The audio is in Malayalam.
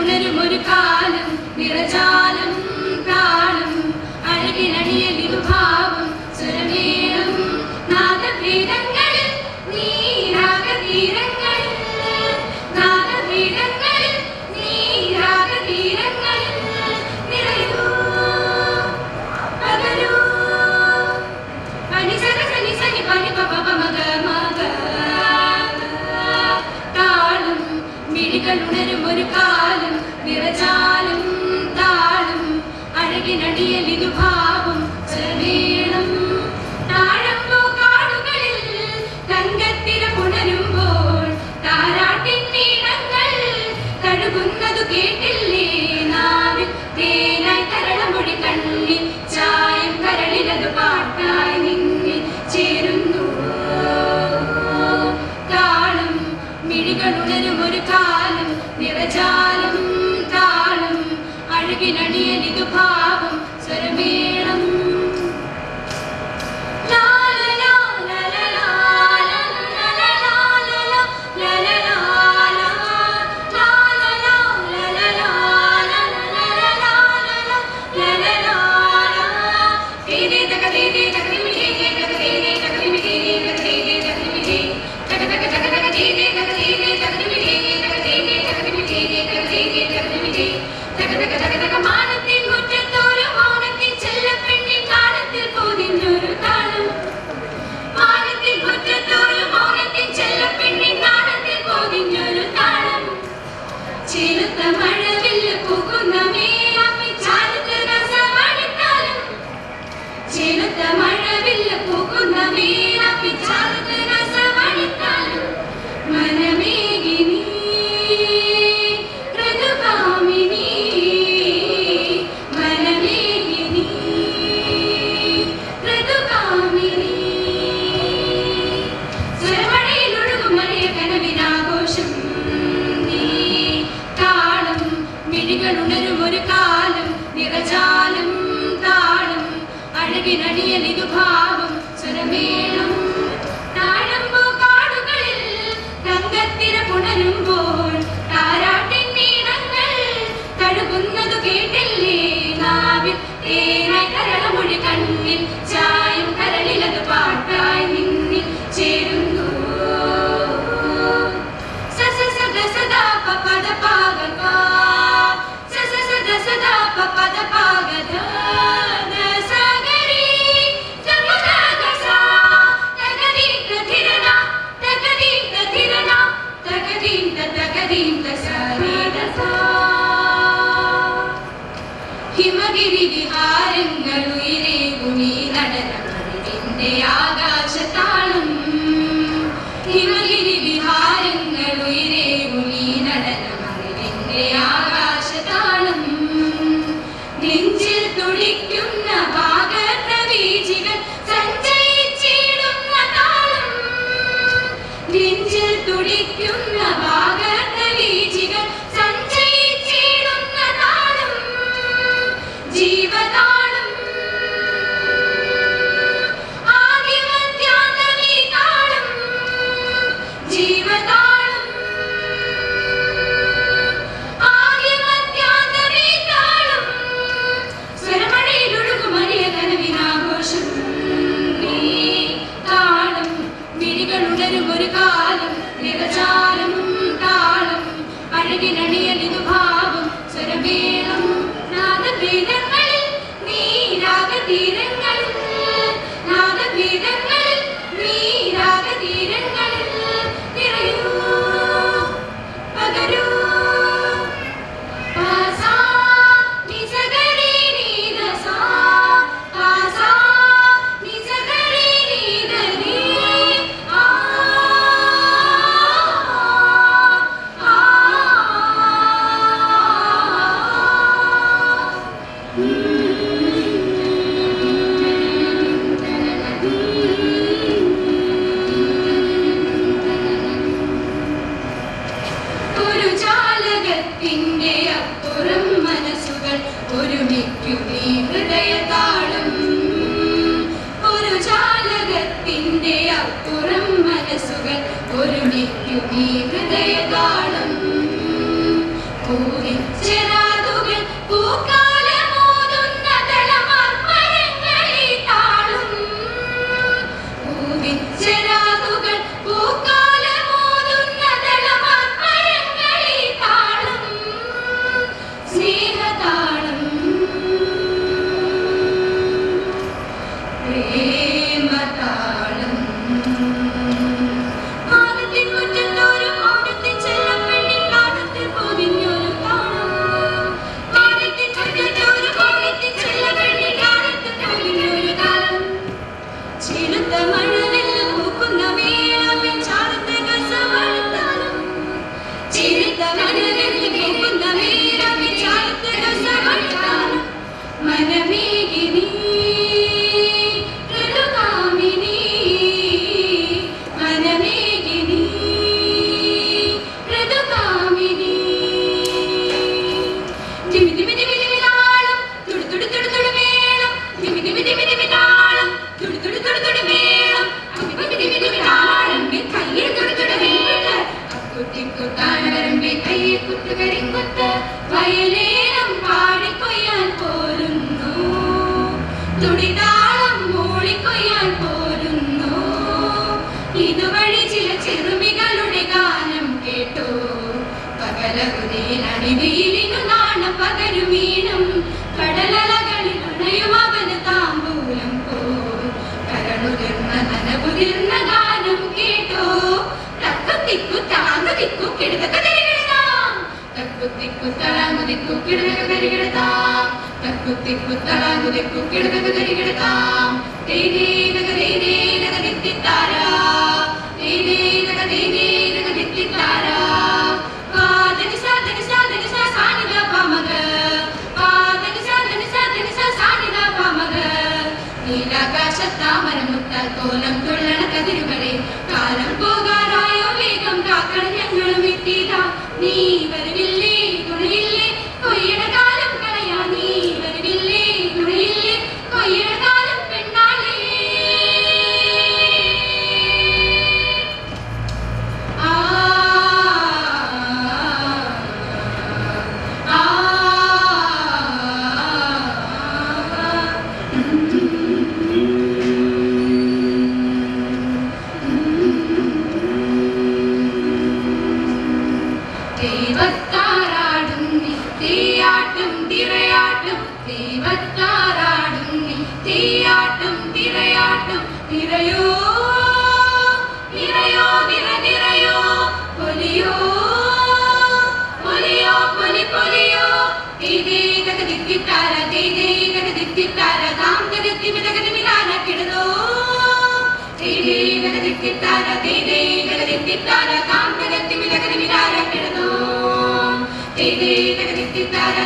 ഉണരുമൊരു കാലം നിറജാലം കാലം അഴകിനണിയലിതു ഭാവം സ്വരമേളം നാദഭേദങ്ങളിൽ നീരാഗതീരങ്ങളിൽ നാദഭേദങ്ങളിൽ നീരാഗതീരങ്ങളിൽ നിറയൂ പകരൂ പനി സനി സനി സനി പനി പപ മഗ മഗ താളം മിഴികൾ ഉണരുമൊരു കാലം നിറജാലം താളം അഴകിനടിയലിതു ഭാവം സ്വരമേളം താഴമ്പോ കാടുകളിൽ തങ്കത്തിര പുണരുമ്പോൾ താരാട്ടിൻ നീളങ്ങൾ തഴുകുന്നതു കേട്ടില്ലേ നാവിൽ തേനായി കരളമൊഴി കണ്ണിൽ ചായം കരളിലതു പാട്ടായി നിന്നിൽ ചേരുന്നു താളം മിഴികൾ ഉണരുമൊരു കാലം നിറജാലം താളം അഴകിനടിയലിതു ഭാവം സ്വരമേളം മാനത്തിൻ മുറ്റത്തോരു മൗനത്തിൻ ചെല്ലപ്പെണ്ണിൻ താളത്തിൽ പൊതിഞ്ഞൊരു താളം മാനത്തിൻ മുറ്റത്തോരു മൗനത്തിൻ ചെല്ലപ്പെണ്ണിൻ താളത്തിൽ പൊതിഞ്ഞൊരു താളം ചേലത്ത മഴവില്ല് പൂക്കുന്ന മേലാപ്പി ചാലത്ത് രസമണിത്താലം ചേലത്ത മഴവില്ല് പൂക്കുന്ന മേലാപ്പി ചാലത്ത് രസമണിത്താലം മനമേകിനി ഉണരുമൊരു കാലം നിറജാലം താളം അഴകിനടിയലിതു ഭാവം സ്വരമേളം താഴമ്പോ കാടുകളിൽ തങ്കത്തിര പുണരുമ്പോൾ താരാട്ടിൻ നീളങ്ങൾ തഴുകുന്നതു കേട്ടില്ലേ നാവിൽ തേനായി കരളമൊഴി കണ്ണിൽ ചായം കരളിലതു പാട്ടായി നിന്നിൽ ചേരുന്നു സദാ പദ പാക സദാ പദ പാഗധ സഗരി ജഗദഗസ തഗദീത ധിരന തഗദീത ധിരന തഗദീത തഗദീത സരിദസ ഹിമഗിരി വിഹാരങ്ങൾ ഉയരേകുമീ നടനമതിന്റെ ആകാശതാളം ഹിമഗിരി വിഹാരങ്ങൾ ഉയരേകുമീ നടനമതിന്റെ ആകാശതാളം നെഞ്ചിൽ തുടിക്കുന്ന ഭാഗവീചികൾ സഞ്ചയിച്ചിടുന്ന താളം നെഞ്ചിൽ തുടിക്കുന്ന ഭാഗവീചികൾ സഞ്ചയിച്ചിടുന്ന താളം ജീവതാളം ആദിമധ്യാന്തമീ താളം ജീവതാളം ഒരു കാലം നിറജാലം താളം അഴകിനണിയലിതു ഭാവം സ്വരമേളം നാദഭേദങ്ങളിൽ നീരാഗതീരങ്ങളിൽ നാദഭേദങ്ങളിൽ നീരാഗതീരങ്ങളിൽ നിറയൂ പകരൂ അതിലപ്പുറം മനസ്സുകൾ ഒരുമിക്കും ഈ ഹൃദയതാളം. പൂവിച്ചെരാതുകൾ പൂക്കാലമോതുന്ന ദളമർമരങ്ങളിൽ താളും. പൂവിച്ചെരാതുകൾ പൂക്കാലമോതുന്ന ദളമർമരങ്ങളിൽ താളും. സ്നേഹതാളം പ്രേമതാളം. മാനത്തിൻ മുറ്റത്തോരും ഓണത്തിൻ ചെല്ലപ്പെണ്ണിൻ കാലത്തിൽ പൊതിഞ്ഞൊരു താളം. മാനത്തിൻ മുറ്റത്തോരും ഓണത്തിൻ ചെല്ലപ്പെണ്ണിൻ കാലത്തിൽ പൊതിഞ്ഞൊരു താളം. ചിരുത്ത മഴവില്ല് പൂക്കുന്ന മേളമിൻ ചാരത്തെ ഗസവഴുത്താലും. ചിരുത്ത മഴവില്ല് പൂക്കുന്ന മേളമിൻ ചാരത്തെ ഗസവഴുത്താലും. മനമേകിനി ഋതുകാമിനി, മനമേകിനി ഋതുകാമിനി. ദിമി ദിമി ദിമി ദിമി താളം, തുടു തുടു തുടു തുടു മേളം. ദിമി ദിമി ദിമി ദിമി താളം, തുടു തുടു തുടു തുടു മേളം. ദിമി ദിമി ദിമി ദിമി താളം, കയ്യിൽ തുടു തുടു മേളം. അക്കുത്തിക്കുത്താനവരമ്പെ കയ്യിൽ കുത്തുകരിക്കുത്ത് വയലേലം പാടിക്കൊയ്യാൻ പോരുന്നു. തുടിതാളം മൂളിക്കൊയ്യാൻ പോരുന്നു. ഇതുവഴി ചില ചെറുമികളുടെ ഗാനം കേട്ടു. പകലകുതിയിൽ അണിവെയിലിനു നാണം പകരുമീണം. കടലലകളിൽ ഉണയും അവന് താമ്പൂലം പോൽ. കരളുതിർന്ന നനവുതിർന്ന ഗാനം കേട്ടോ. തക്കുത്തിക്കു താങ്ങുതിക്കു കിടതക തിരികിടതാം. തക്കുത്തിക്കു തളാങ്ങുതിക്കു കിടതക തിരികിടതാം. തക്കുത്തിക്കു തളാങ്ങുതിക്കു കിടതക തിരികിടതാം. തേനേനക തേനേനക ദിത്തിത്താരാ. തേനേനക തേനേനക ദിത്തിത്താരാ. പാദനിസ ധനിസ ധനിസ സാനിധ പമഗ. പാദനിസ ധനിസ ധനിസ സാനിധ പമഗ. നീലാകാശത്താമരമുത്താൽ കോലം തുള്ളണ കതിരുകളെ. കാലം പോകാറായോ വേഗം കാക്കണം ഞങ്ങളും എത്തിയതാ. നീ വരുവില്ലേ തുണയില്ലേ കൊയ്യണ കാലം കളയാ. നീ വരുവില്ലേ തുണയില്ലേ കൊയ്യണ കാലം പെണ്ണാളേ. ആ ആ ദൈവത്താരാടും നീ തീയാട്ടും തിരയാട്ടും. ദൈവത്താരാടും നീ തീയാട്ടും തിരയാട്ടും. നിറയോ നിറയോ നിറ നിറയോ പൊലിയോ പൊലിയോ പൊലി പൊലിയോ. ദൈതക ദിത്തിത്താര ദൈതക ദിത്തിത്താര താം തകത്തിമി തകതിമിതാന കിടതോ. ദൈതക ദിത്തിത്താര ദൈതക ദിത്തിത്താര താം തകത്തിമി തകതിമിതാന കിടതോ. ദൈതക ദിത്തിത്താര